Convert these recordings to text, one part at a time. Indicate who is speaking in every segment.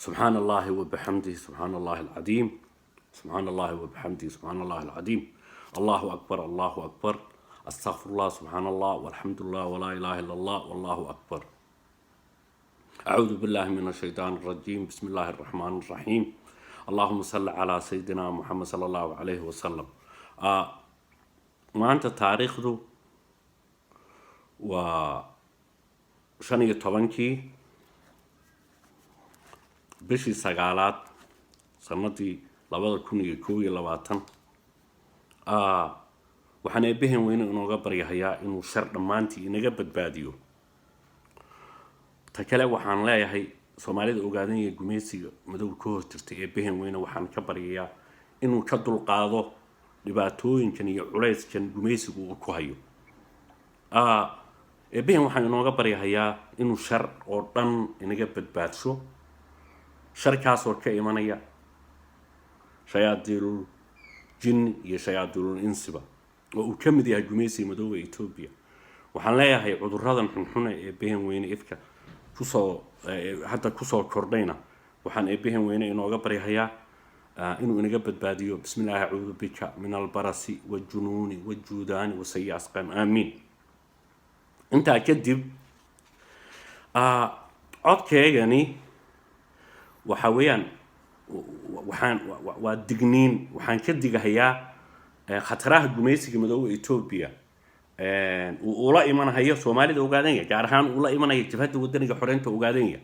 Speaker 1: سبحان الله وبحمده سبحان الله العظيم سبحان الله وبحمده سبحان الله العظيم الله أكبر الله أكبر أستغفر الله سبحان الله والحمد لله ولا إله إلا الله والله أكبر. أعوذ بالله من الشيطان الرجيم. بسم الله الرحمن الرحيم. اللهم صل على سيدنا محمد صلى الله عليه وسلم. ما أنت تاريخ ذو وشنية طبنكي بشي سقالات سنتي لبدا كوني كوي لباتن waxaan eebbehen weyne inooga baryahayaa inuu shar dhammaantii inaga badbaadiyo. ta kale waxaan leeyahay soomaalida ogaadanya gumeysiga madow ka hor jirtay eebbehen weyne waxaan ka baryayaa inuu ka dulqaado dhibaatooyinkan iyo culayskan gumeysigu uu ku hayo. eebbehen waxaan inooga baryahayaa inuu shar oo dhan inaga badbaadsho, sharkaasoo ka imanaya shayaadiinul jinn iyo shayaadiinul insiba oo uu ka mid yahay gumeysiga madowga Itoobiya. waxaan leeyahay cudurradan xunxun ee eebbehen weyne ifka kusoo kordhayna waxaan eebbehen weyne inooga baryahayaa inuu inaga badbaadiyo. bismillaahi acuudu bika min albarasi waljunuuni waljuudaani wasayi asqam aamiin. intaa kadib codkeygani waxa weeyaan waa digniin. waxaan ka digahayaa khataraha gumeysiga madowga Itoobiya uu la imanayo Soomaalida ogaadanya, gaar ahaan uu la imanayo jabhadda wadaniga xoreynta ogaadanya.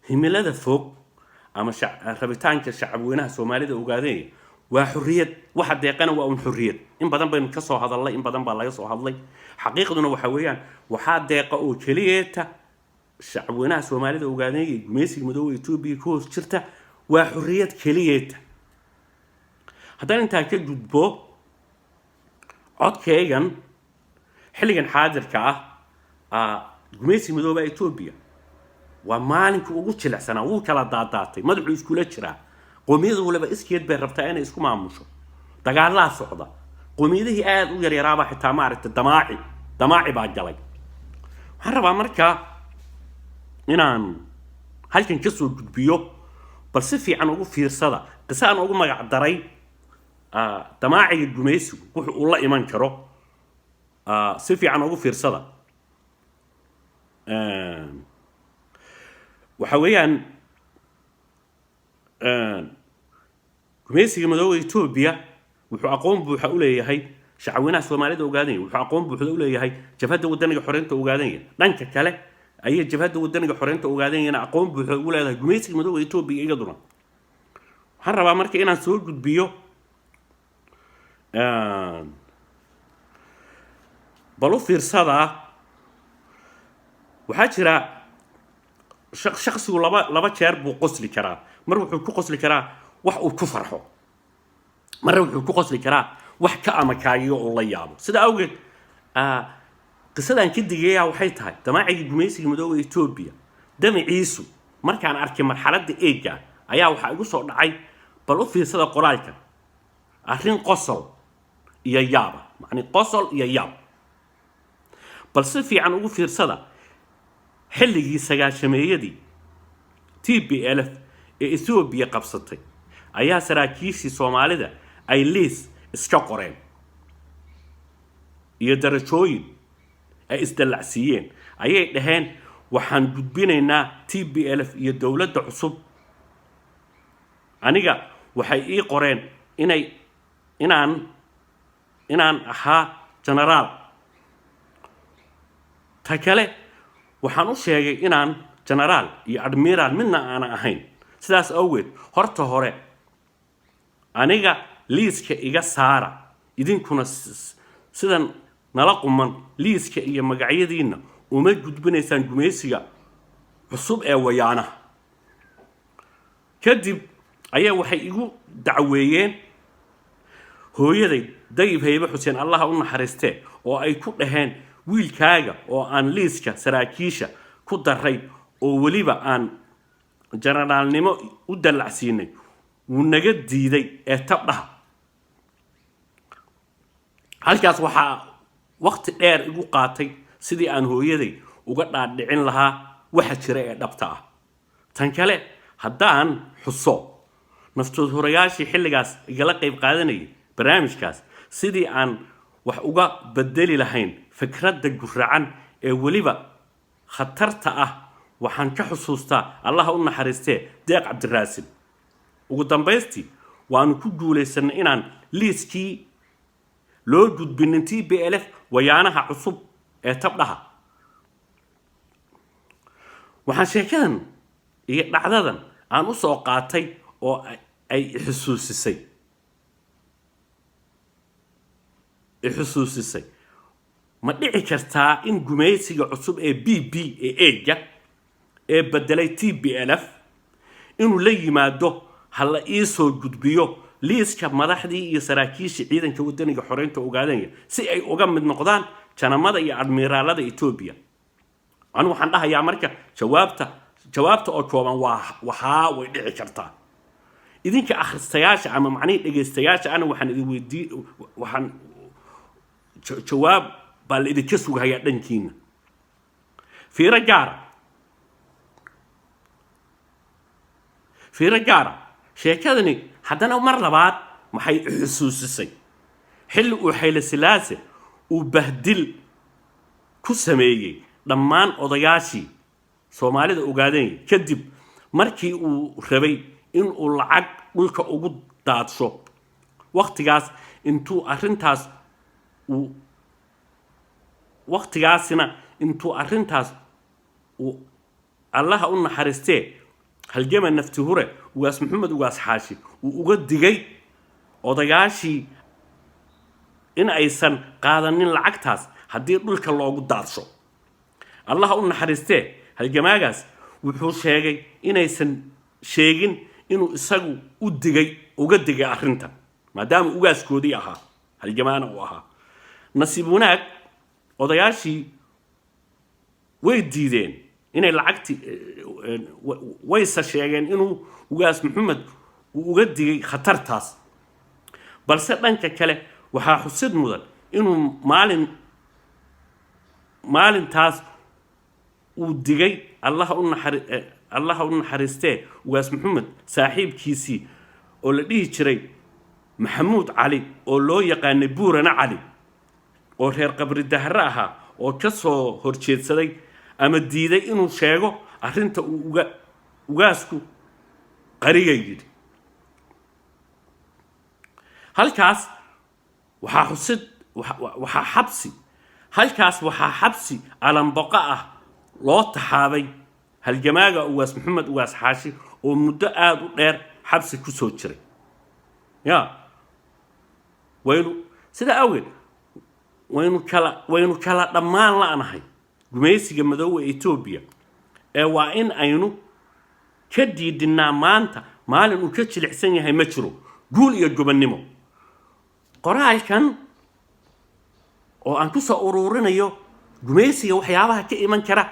Speaker 1: himilada fog ama rabitaanka shacabweynaha Soomaalida ogaadanya waa xurriyad. waxa deeqana waa xurriyad. in badan baynu ka soo hadalnay, in badan baa laga soo hadlay. xaqiiqduna waxa weeyaan waxaa deeqa oo kaliyeeta shacabweynaha Soomaalida ogaadanya gumeysiga madowga Itoobiya ku hoos jirta waa xurriyad kaliyeeta. haddaan intaa ka gudbo codkeygan xilligan xaadirka gumeysiga madowga Itoobiya waa maalinka ugu jilicsanaa. wuu kala daadaatay, madaxuu iskula jiraa. qoomiyada waliba iskeed bay rabtaa inay isku maamusho. dagaalaa socda. qoomiyadihii aad u yaryaraabaa xitaa maaragtay damaaci baa galay. waxaan rabaa markaa inaan halkan ka soo gudbiyo, bal si fiican ugu fiirsada qisa aan ugu magac daray damaaciga gumeysigu wuxuu u la iman karo. si fiican ugu fiirsada. waxa weeyaan gumeysiga madowga Itoobiya wuxuu aqoon buuxa u leeyahay shacabweynaha Soomaalida ogaadanya, wuxuu aqoon buuxa u leeyahay jabhadda wadaniga xoreynta ogaadanya. dhanka kale ayay jabhadda wadaniga xoreynta ogaadanyana aqoon buuxa ugu leedahay gumeysiga madowga Itoobiya iyaduna. waxaan rabaa marka inaan soo gudbiyo bal u fiirsada. waxaa jira shakhsigu laba jeer buu qosli karaa. mar wuxuu ku qosli karaa wax uu ku farxo, marna wuxuu ku qosli karaa wax ka amakaagiyo oo la yaabo. sida awgeed qisadan ka digayaa waxay tahay damaaciga gumeysiga madowga Itoobiya damaciisu markaan arkay marxaladda eega ayaa waxaa igu soo dhacay bal u fiirsada qoraalka. arrin qosol iyo yaab, macni qosol iyo yaab. bal si fiican ugu fiirsada. xilligii sagaashameeyadii TPLF ee Itoobiya qabsatay ayaa saraakiishii Soomaalida ay liis iska qoreen iyo darajooyin ay isdalacsiiyeen. ayay dhaheen waxaan gudbinaynaa TPLF iyo dowladda cusub. aniga waxay ii qoreen inaan ahaa generaal. ta kale waxaan u sheegay inaan generaal iyo admiral midna aanan ahayn. sidaas awgeed horta hore aniga liiska iga saara, idinkuna sidan nala quman liiska iyo magacyadiina uma gudbinaysaan gumeysiga cusub ee wayaanaha. kadib ayaa waxay igu dacweeyeen hooyaday Dayib Haybe Xuseen Allah u naxariistee oo ay ku dhaheen wiilkaaga oo aan liiska saraakiisha ku daray oo waliba aan generaalnimo u dalacsiinay wuu naga diiday ee tabdhaha. halkaas waxaa waqti dheer igu qaatay sidii aan hooyaday uga dhaadhicin lahaa waxa jira ee dhabta ah. تنكله هدان حصو نفتوذ هرياشي حلقاس إقلا قيب قادني برامج كاس سيدي عن وحقوقا بدلي لهين فكرة دقفرعان وليبا خطرتا وحان كحصوصتا الله قلنا حريستي ديق عبد الراسل وقدام بيستي وأن كجولي سنة إنان ليسكي لو جود بننتي بألف ويانها عصب تبلها وحان شيكان dhacdadan aan u soo qaatay oo ay xusuusisay ma dhici kartaa in gumaysiga cusub ee BB ee eega ee bedelay TPLF inuu la yimaado hal ii soo gudbiyo liiska madaxdii iyo saraakiisha ciidanka wadaniga xoreynta Ogaadenya si ay uga mid noqdaan janamada iyo admiraalada Ethiopia anu waxaan dhahayaa marka jawaabta oo kooban waxa way dhici kartaa idinka akhristayaasha ama macnaheed dhageystayaasha ana waxaan idin weydii waxaan jawaab bal idinka sugayaa dhankiina fiira gaara sheekadani haddana mar labaad maxay xusuusisay xilli uu Hayle Silaase uu bahdil ku sameeyay dhammaan odayaashii Soomaalida Ogaadenya kadib markii uu rabay in uu lacag dhulka ugu daadsho waqtigaas intuu arintaas uu Allah u naxariistee halgama nafti hore ugaas Maxamed ugaas Xaashi uu uga digay odayaashii in aysan qaadanin lacagtaas haddii dhulka loogu daadsho Allah u naxariistee halgamagaas wuxuu sheegay inaysan sheegin inuu isagu uga digay arinta maadaama ugaaskoodii ahaa halgamaana uu ahaa nasiib wanaag odayaashii way diideen inay lacagti waysa sheegeen inuu ugaas Maxamed uga digay khatartaas balse dhanka kale waxaa xusid mudan inuu maalintaas uu digay Allah u naxariistee ugaas Maxamed saaxiibkiisii oo la dhihi jiray Maxamuud Cali oo loo yaqaanay Buurana Cali oo reer qabri dahra ahaa oo ka soo horjeedsaday ama diiday inuu sheego arinta ugaasku qariyay yiri halkaas waxaa xabsi alanbaqa ah loo taxaabay halgamaaga ugaas Maxamed ugaas Xaashi oo muddo aad u dheer xabsi ku soo jiray sida awgeed waynu kala dhammaan la'nahay gumaysiga madowga Ethiopia ee waa in aynu ka diidinaa maanta maalin uu ka jilicsan yahay ma jiro guul iyo gobannimo qoraalkan oo aan ku soo ururinayo gumaysiga waxyaabaha ka iman kara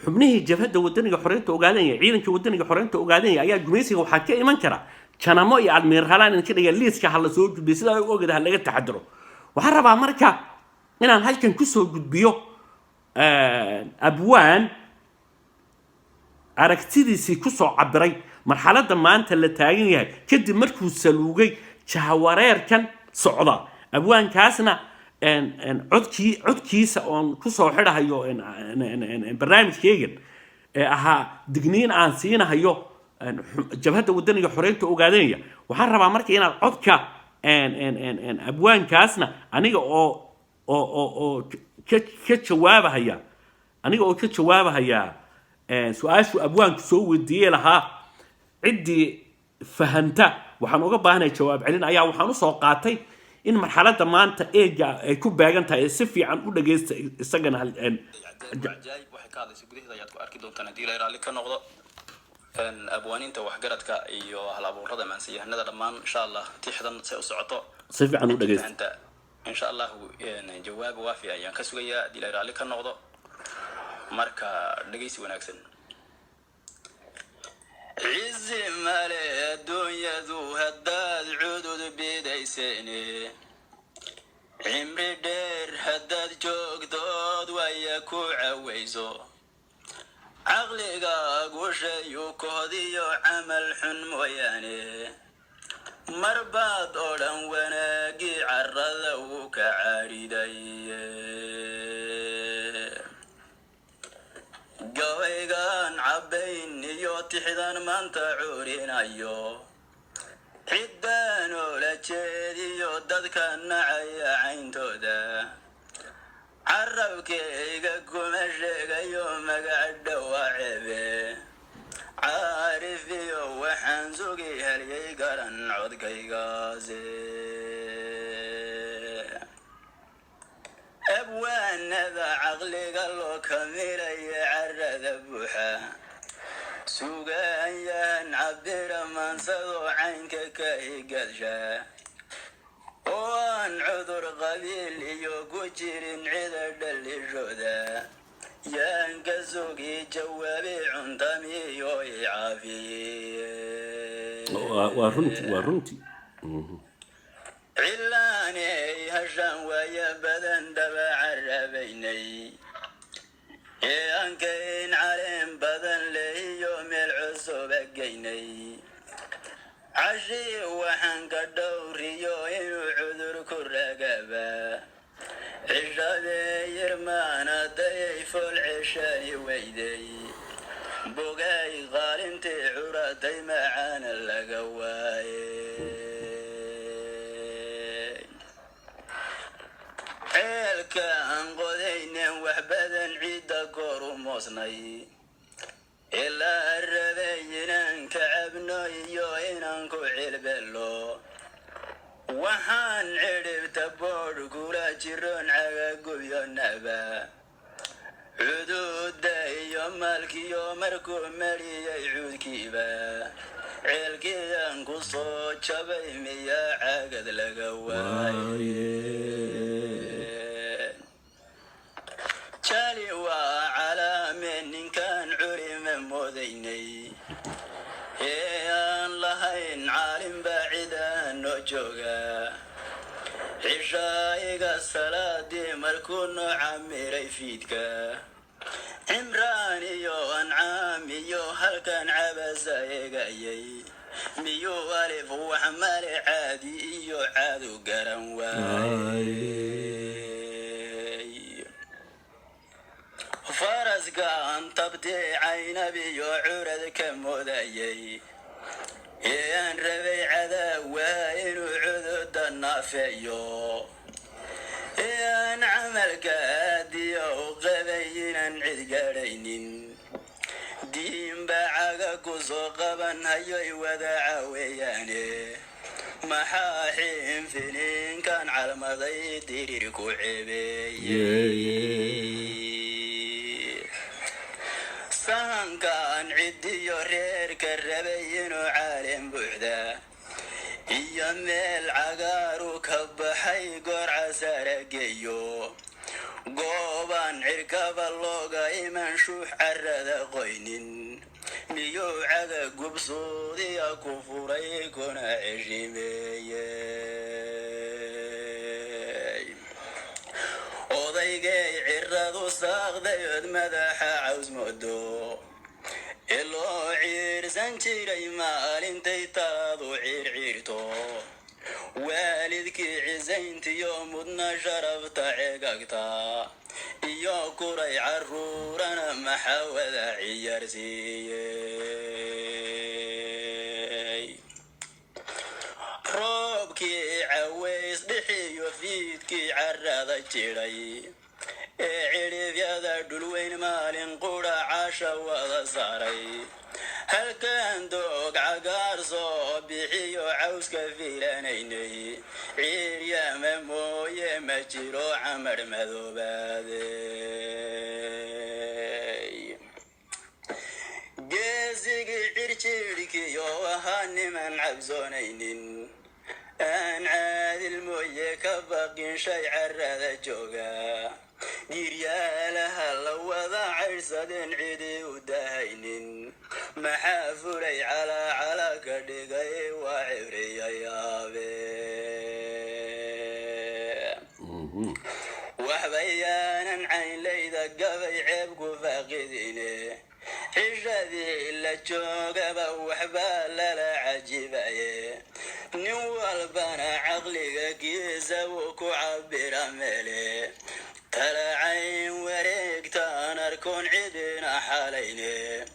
Speaker 1: xubnihii jabhadda wadaniga xoreynta Ogaadenya ciidanka wadaniga xoreynta Ogaadenya ayaa gumaysiga waxa ka iman kara janamo iyo admiraalaan in ka dhiga liiska hal soo gudbiyo sida ay ogaada laga taxadiro waxaan rabaa marka inaan halkan ku soo gudbiyo abwaan aragtidiisii ku soo cabiray marxaladda maanta la taagan yahay kadib markuu saluugay jahawareerkan socda abwaankaasna codkiisa oon ku soo xidhayo barnaamijkeegan ahaa digniin aan siinahayo jabhadda wadaniga xoreynta Ogaadenya waxaan rabaa marka inaad codka abwaankaasna aniga oo ka jawaabahaya su'aashu abwaanku soo weydiiyay lahaa cidii fahanta waxaan uga baahanahay jawaab celin ayaa waxaan u soo qaatay in marxaladda maanta eega ay ku baagan tahay si fiican u dhageysta isagana
Speaker 2: jaayib waxay ka hadlaysaa gudaheeda ayaad ku arki doontaan haddii la raalli ka noqdo abwaaninta waxgaradka iyo hal-abuurada maansiyahanada dhammaan insha Allah tixdan si u socoto
Speaker 1: si fiican u dhageysta
Speaker 2: insha Allah jawaab waafi ayaan ka sugayaa haddii la raalli ka noqdo marka dhageysi wanaagsan عز مالي الدنيا ذو هداد عدود بيديسيني عمري دير هداد جوق دود وياكو عويزو عقلي قوشي وكهدي عمل حن موياني مرباد أولان وناقي عرض وكعاريدي قويقان عبين يوتي حدان من تعورين أيو حدان ولا تشيدي يودد كان نعي عين تودا عربكيقا كمشيقا يومك عدى وعبي عارفي وحنزوقي هلي قرن عودكي قازي أبوان هذا عقلي قالو كميري عرد بوحا سوقا يان عبر من صدو عينك كاي قدشا وان عذر قبيل يوكو جيرين عذر اللي جودا يان كسوقي جوابي عندمي يوي عافي
Speaker 1: ورنتي
Speaker 2: علاني هشام ويا بدن دبع الربيني يان كين عليم بدن لي يوم العصوب قيني عشي وحنك الدوريو إنو عذر كرقبا عشابي يرمانا ديف العشاني ويدي بوغاي غالنتي عراتي معانا اللقواي عيلكان قدين وحبدا عيدا كورو موسني إلا الربينا كعبنا يوينا كعيل بلو وحان عرب تبور قولا جيرون عقاقو يونابا عدود داي يوم مالكي يوم مركو مري يعود كيبا عيلكي انقصو جبي ميا عقد لقواي جالي وعلى من كان عرم موديني يان لهين عالم بعيدا نوجوغا عشايق الصلاة مركون عميري فيدكا عمراني يو انعامي يو هل كان عبسا يقايي ميو ألف وحمال عادي يو عادو قرن واي فرس كان تبدي عين بيو عرد كمودايي يان ربي عذا وين عذد النافيو يان عمل كاديو قبينا عد قرينين دين بعاقا كسو قبن هيو ودعا وياني محاحين فينين كان على مضي ديريكو عبي سان كان عدي يورير كالربين وعالم بوحدا يميل عقارو كبحي قرع سارقيو قوبان عركب اللوغا إيمان شوح عرد قوينين ميو عقا قبصودي كفوري كنا عجيمي odaygay ciradu saaqdayod madaxa caws moodo iloo ciirsan jiray maalintay taadu ciirciirto waalidkii cisayntiyo mudna sharafta ceegagta iyo kuray caruurana maxawada ciyaarsiiyey roobkii caways dhixiyo fiidkii carada jiray ee cirifyada dhulweyn maalin qudha casha wada saaray halkan doog cagaar soo bixiyo cawska fiilanaynay ciiryama mooye ma jiro camar madoobaadey geesigii cirjirhkiyo ahaa niman cabsoonaynin aan caadil mooye ka baqin shay carada jooga giryaalaha la wada caydhsadeen cidi u dahaynin maxaa fulay calaacala ka dhigay waa cibriyayaabe waxbayaanan caynlayda gabay ceeb ku faaqidine عشادي إلا جوغا بوحبا لا عجيباي نوال بنا عقلي قيزة وكو عبر مالي تلا عين وريقتان أركون عدنا حاليني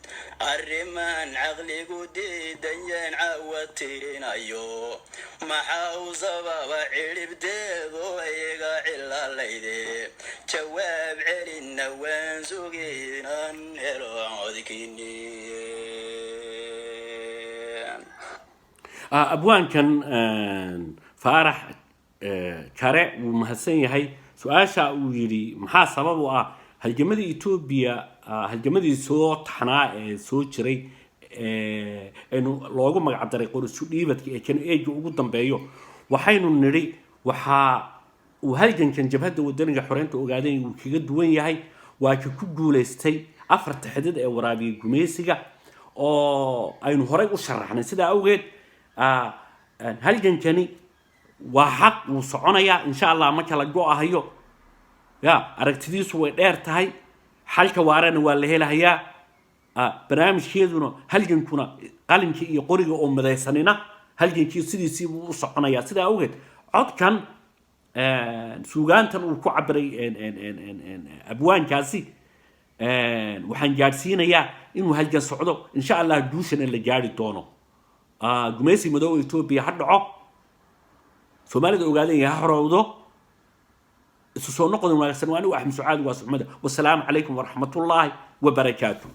Speaker 2: الرمان عقلي قدي دنيان عواتيرين أيو محاو صبابا عرب ديبو ايقا علا ليدي جواب علينا وين سوقينا نهلو عودكيني
Speaker 1: أبوان كان فارح كارع ومحسن يهي سؤاشا ويري محا سببو هالجمدي إثيوبيا هالجمدي صوت حناء صوت شري إنه لوجو ما عبد الرقور السوديبت كانوا يجوا قدام بيو وحين نري وهالجن كان جبهة ودرجة حرينته وقاعدين وكيد وين يهي وكجول استي أفرت حدد أورابي جميسية أو أي نهاري وشرحنا سيدا أوجد هالجن كاني وحق وصعنايا إن شاء الله ما كلا جوا هيو يا أركتديس وإرتهاي حالك وارن ولا هلا هي برنامج كيدنا هالجن كنا قالن كي يقرأ مدى سننا هالجن كي سيدي سيبو صعنايا سيدا أوجد عد كان سوغان تنو كعبري أبوان كاسي وحن جالسين يا إنه هالجن صعدوا إن شاء الله دوشنا اللي جاري دونه جميسي مدو إثيوبيا حد سومالي وقاعدين يهرودوا سوسو نقد وأحمد سعاد واسمده والسلام عليكم ورحمة الله وبركاته.